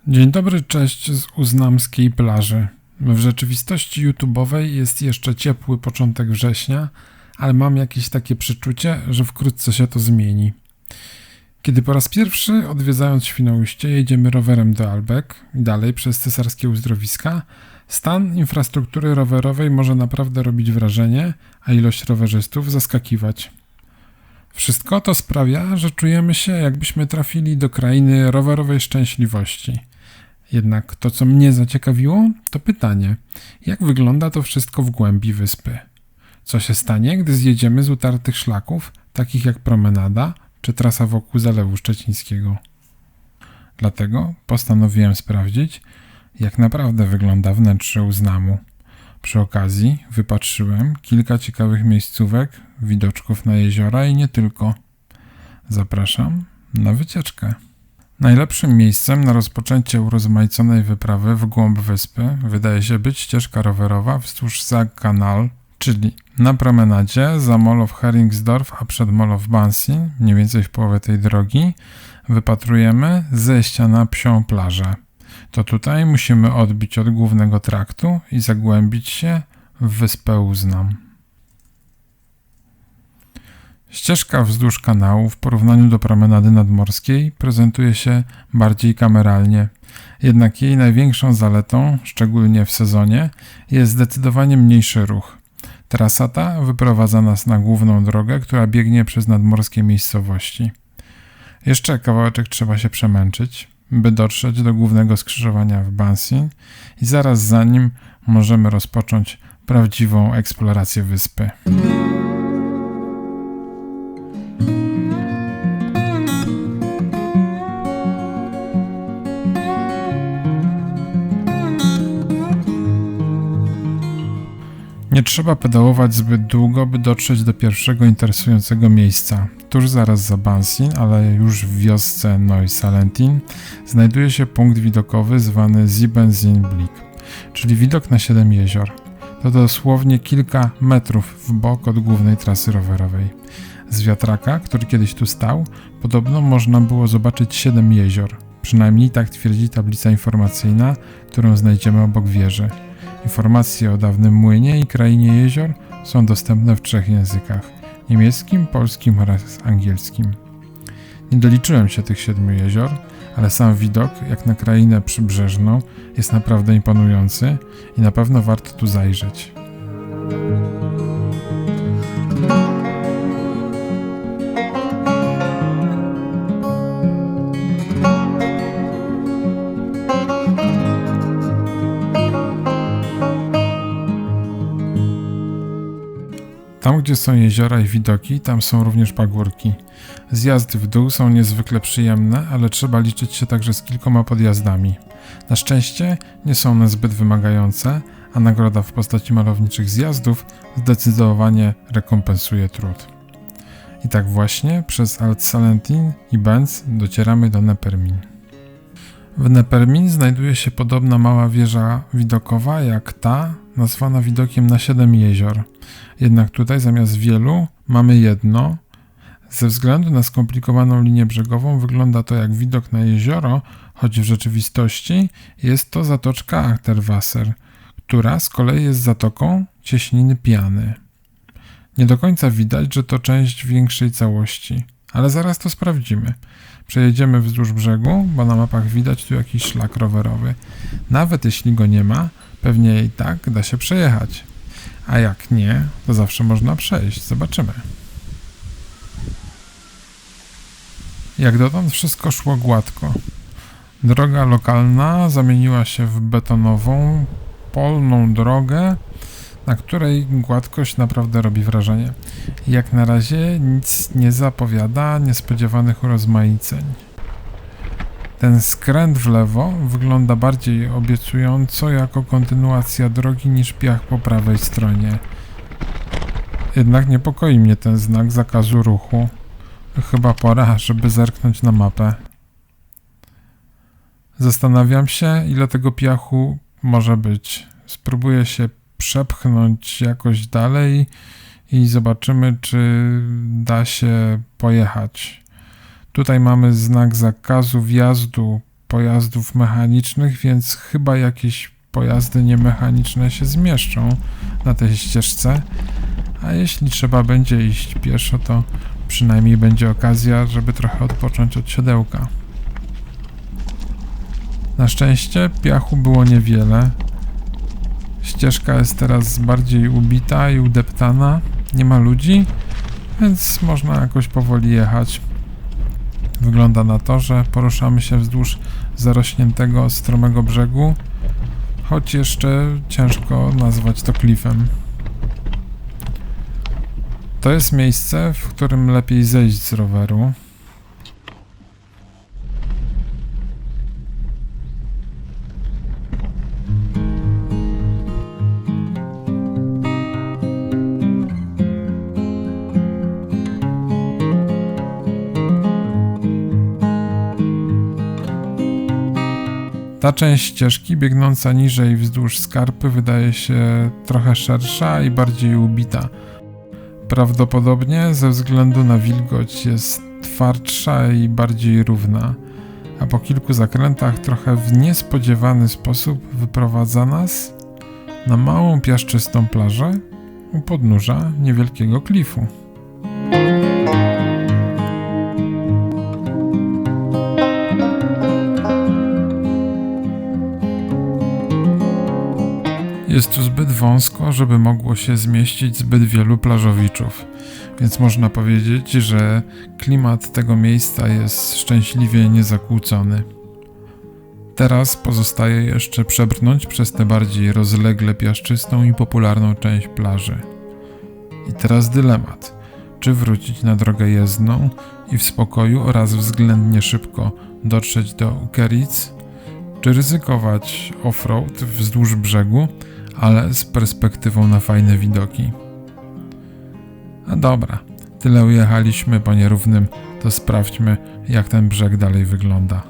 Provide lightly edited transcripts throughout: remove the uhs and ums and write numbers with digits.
Dzień dobry, cześć z uznamskiej plaży. W rzeczywistości YouTube'owej jest jeszcze ciepły początek września, ale mam jakieś takie przeczucie, że wkrótce się to zmieni. Kiedy po raz pierwszy, odwiedzając Świnoujście, jedziemy rowerem do Albek i dalej przez Cesarskie Uzdrowiska, stan infrastruktury rowerowej może naprawdę robić wrażenie, a ilość rowerzystów zaskakiwać. Wszystko to sprawia, że czujemy się, jakbyśmy trafili do krainy rowerowej szczęśliwości. Jednak to, co mnie zaciekawiło, to pytanie, jak wygląda to wszystko w głębi wyspy? Co się stanie, gdy zjedziemy z utartych szlaków, takich jak promenada czy trasa wokół Zalewu Szczecińskiego? Dlatego postanowiłem sprawdzić, jak naprawdę wygląda wnętrze Uznamu. Przy okazji wypatrzyłem kilka ciekawych miejscówek, widoczków na jeziora i nie tylko. Zapraszam na wycieczkę. Najlepszym miejscem na rozpoczęcie urozmaiconej wyprawy w głąb wyspy wydaje się być ścieżka rowerowa wzdłuż Zaagkanal, czyli na promenadzie za Mall of Heringsdorf, a przed Mall of Bansin, mniej więcej w połowie tej drogi, wypatrujemy zejścia na Psią Plażę. To tutaj musimy odbić od głównego traktu i zagłębić się w wyspę Uznam. Ścieżka wzdłuż kanału w porównaniu do promenady nadmorskiej prezentuje się bardziej kameralnie, jednak jej największą zaletą, szczególnie w sezonie, jest zdecydowanie mniejszy ruch. Trasa ta wyprowadza nas na główną drogę, która biegnie przez nadmorskie miejscowości. Jeszcze kawałeczek trzeba się przemęczyć, by dotrzeć do głównego skrzyżowania w Bansin i zaraz za nim możemy rozpocząć prawdziwą eksplorację wyspy. Nie trzeba pedałować zbyt długo, by dotrzeć do pierwszego interesującego miejsca. Tuż zaraz za Bansin, ale już w wiosce Neu-Salentin, znajduje się punkt widokowy zwany Siebensinnblick, czyli widok na 7 jezior. To dosłownie kilka metrów w bok od głównej trasy rowerowej. Z wiatraka, który kiedyś tu stał, podobno można było zobaczyć 7 jezior. Przynajmniej tak twierdzi tablica informacyjna, którą znajdziemy obok wieży. Informacje o dawnym młynie i krainie jezior są dostępne w 3 językach: niemieckim, polskim oraz angielskim. Nie doliczyłem się tych 7 jezior, ale sam widok, jak na krainę przybrzeżną, jest naprawdę imponujący i na pewno warto tu zajrzeć. Tam, gdzie są jeziora i widoki, tam są również pagórki. Zjazdy w dół są niezwykle przyjemne, ale trzeba liczyć się także z kilkoma podjazdami. Na szczęście nie są one zbyt wymagające, a nagroda w postaci malowniczych zjazdów zdecydowanie rekompensuje trud. I tak właśnie przez Alt-Salentin i Benz docieramy do Nepermin. W Nepermin znajduje się podobna mała wieża widokowa jak ta, nazwana widokiem na 7 jezior. Jednak tutaj zamiast wielu mamy jedno. Ze względu na skomplikowaną linię brzegową wygląda to jak widok na jezioro, choć w rzeczywistości jest to zatoczka Achterwasser, która z kolei jest zatoką cieśniny Piany. Nie do końca widać, że to część większej całości, ale zaraz to sprawdzimy. Przejedziemy wzdłuż brzegu, bo na mapach widać tu jakiś szlak rowerowy. Nawet jeśli go nie ma, pewnie i tak da się przejechać. A jak nie, to zawsze można przejść. Zobaczymy. Jak dotąd wszystko szło gładko. Droga lokalna zamieniła się w betonową, polną drogę, na której gładkość naprawdę robi wrażenie. Jak na razie nic nie zapowiada niespodziewanych urozmaiceń. Ten skręt w lewo wygląda bardziej obiecująco jako kontynuacja drogi niż piach po prawej stronie. Jednak niepokoi mnie ten znak zakazu ruchu. Chyba pora, żeby zerknąć na mapę. Zastanawiam się, ile tego piachu może być. Spróbuję się przepchnąć jakoś dalej i zobaczymy, czy da się pojechać. Tutaj mamy znak zakazu wjazdu pojazdów mechanicznych, więc chyba jakieś pojazdy niemechaniczne się zmieszczą na tej ścieżce, a jeśli trzeba będzie iść pieszo, to przynajmniej będzie okazja, żeby trochę odpocząć od siodełka. Na szczęście piachu było niewiele. Ścieżka jest teraz bardziej ubita i udeptana. Nie ma ludzi, więc można jakoś powoli jechać. Wygląda na to, że poruszamy się wzdłuż zarośniętego, stromego brzegu, choć jeszcze ciężko nazwać to klifem. To jest miejsce, w którym lepiej zejść z roweru. Ta część ścieżki biegnąca niżej wzdłuż skarpy wydaje się trochę szersza i bardziej ubita. Prawdopodobnie ze względu na wilgoć jest twardsza i bardziej równa, a po kilku zakrętach trochę w niespodziewany sposób wyprowadza nas na małą piaszczystą plażę u podnóża niewielkiego klifu. Jest tu zbyt wąsko, żeby mogło się zmieścić zbyt wielu plażowiczów, więc można powiedzieć, że klimat tego miejsca jest szczęśliwie niezakłócony. Teraz pozostaje jeszcze przebrnąć przez tę bardziej rozlegle piaszczystą i popularną część plaży. I teraz dylemat, czy wrócić na drogę jezdną i w spokoju oraz względnie szybko dotrzeć do Ukeritz, czy ryzykować offroad wzdłuż brzegu, ale z perspektywą na fajne widoki. A dobra, tyle ujechaliśmy po nierównym, to sprawdźmy, jak ten brzeg dalej wygląda.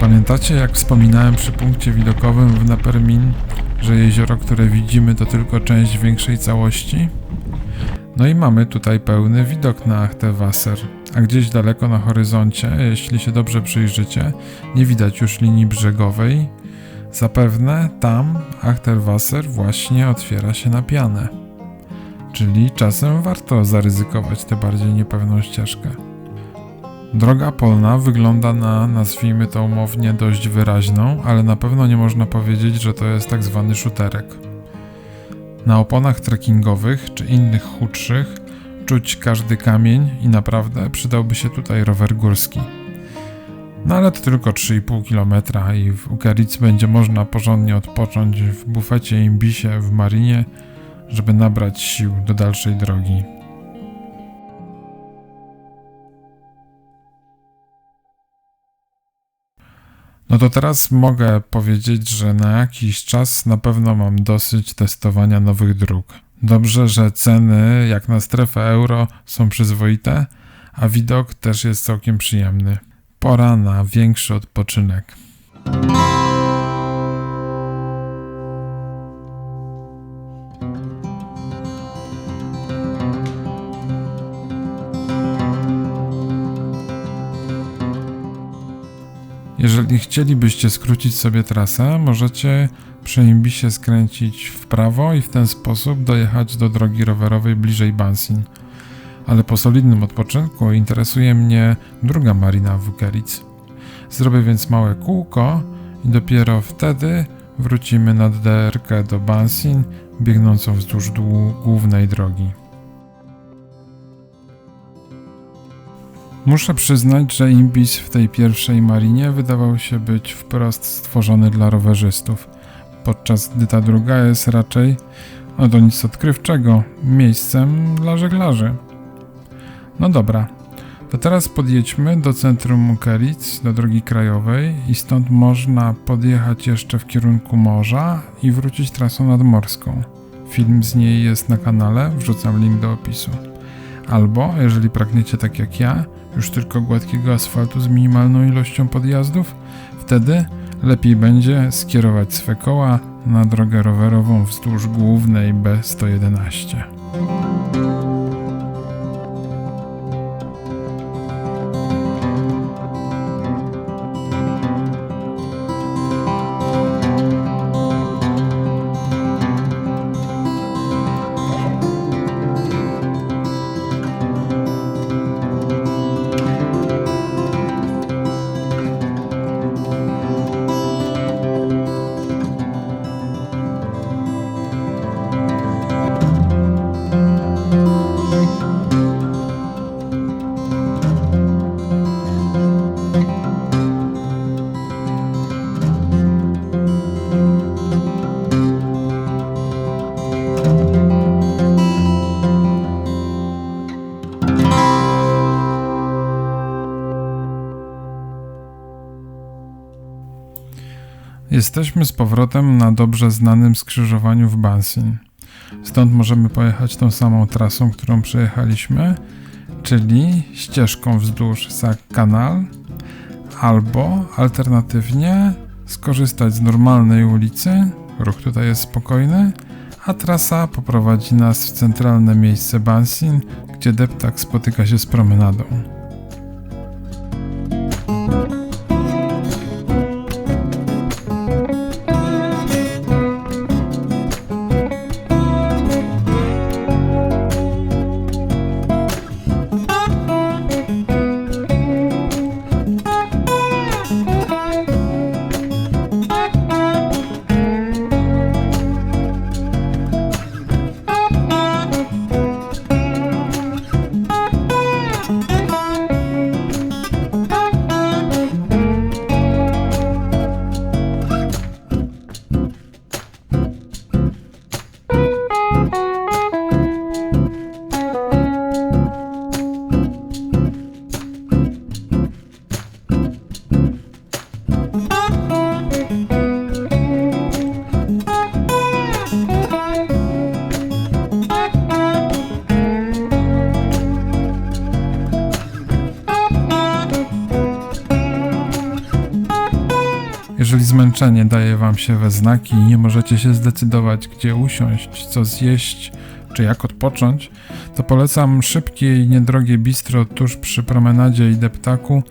Pamiętacie, jak wspominałem przy punkcie widokowym w Napermin, że jezioro, które widzimy, to tylko część większej całości? No i mamy tutaj pełny widok na Achterwasser, a gdzieś daleko na horyzoncie, jeśli się dobrze przyjrzycie, nie widać już linii brzegowej. Zapewne tam Achterwasser właśnie otwiera się na pianę. Czyli czasem warto zaryzykować tę bardziej niepewną ścieżkę. Droga polna wygląda na, nazwijmy to umownie, dość wyraźną, ale na pewno nie można powiedzieć, że to jest tak zwany szuterek. Na oponach trekkingowych czy innych chudszych czuć każdy kamień i naprawdę przydałby się tutaj rower górski. No ale to tylko 3,5 km i w Ukeritz będzie można porządnie odpocząć w bufecie Imbisie w marinie, żeby nabrać sił do dalszej drogi. No to teraz mogę powiedzieć, że na jakiś czas na pewno mam dosyć testowania nowych dróg. Dobrze, że ceny jak na strefę euro są przyzwoite, a widok też jest całkiem przyjemny. Pora na większy odpoczynek. Jeżeli chcielibyście skrócić sobie trasę, możecie przy Imbisie skręcić w prawo i w ten sposób dojechać do drogi rowerowej bliżej Bansin. Ale po solidnym odpoczynku interesuje mnie druga marina w Ukeritz. Zrobię więc małe kółko i dopiero wtedy wrócimy nad DRK do Bansin, biegnącą wzdłuż głównej drogi. Muszę przyznać, że Imbis w tej pierwszej marinie wydawał się być wprost stworzony dla rowerzystów, podczas gdy ta druga jest raczej, no to nic odkrywczego, miejscem dla żeglarzy. No dobra, to teraz podjedźmy do centrum Ukeritz, do drogi krajowej i stąd można podjechać jeszcze w kierunku morza i wrócić trasą nadmorską. Film z niej jest na kanale, wrzucam link do opisu. Albo, jeżeli pragniecie tak jak ja, już tylko gładkiego asfaltu z minimalną ilością podjazdów, wtedy lepiej będzie skierować swe koła na drogę rowerową wzdłuż głównej B111. Jesteśmy z powrotem na dobrze znanym skrzyżowaniu w Bansin. Stąd możemy pojechać tą samą trasą, którą przejechaliśmy, czyli ścieżką wzdłuż Sac Canal, albo alternatywnie skorzystać z normalnej ulicy, ruch tutaj jest spokojny, a trasa poprowadzi nas w centralne miejsce Bansin, gdzie deptak spotyka się z promenadą. Jeżeli zmęczenie daje wam się we znaki i nie możecie się zdecydować, gdzie usiąść, co zjeść, czy jak odpocząć, to polecam szybkie i niedrogie bistro tuż przy promenadzie i deptaku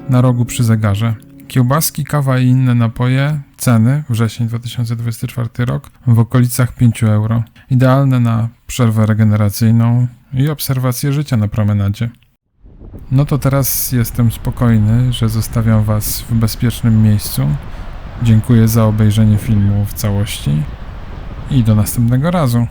na rogu przy zegarze. Kiełbaski, kawa i inne napoje, ceny, wrzesień 2024 rok, w okolicach 5 euro. Idealne na przerwę regeneracyjną i obserwację życia na promenadzie. No to teraz jestem spokojny, że zostawiam was w bezpiecznym miejscu. Dziękuję za obejrzenie filmu w całości i do następnego razu.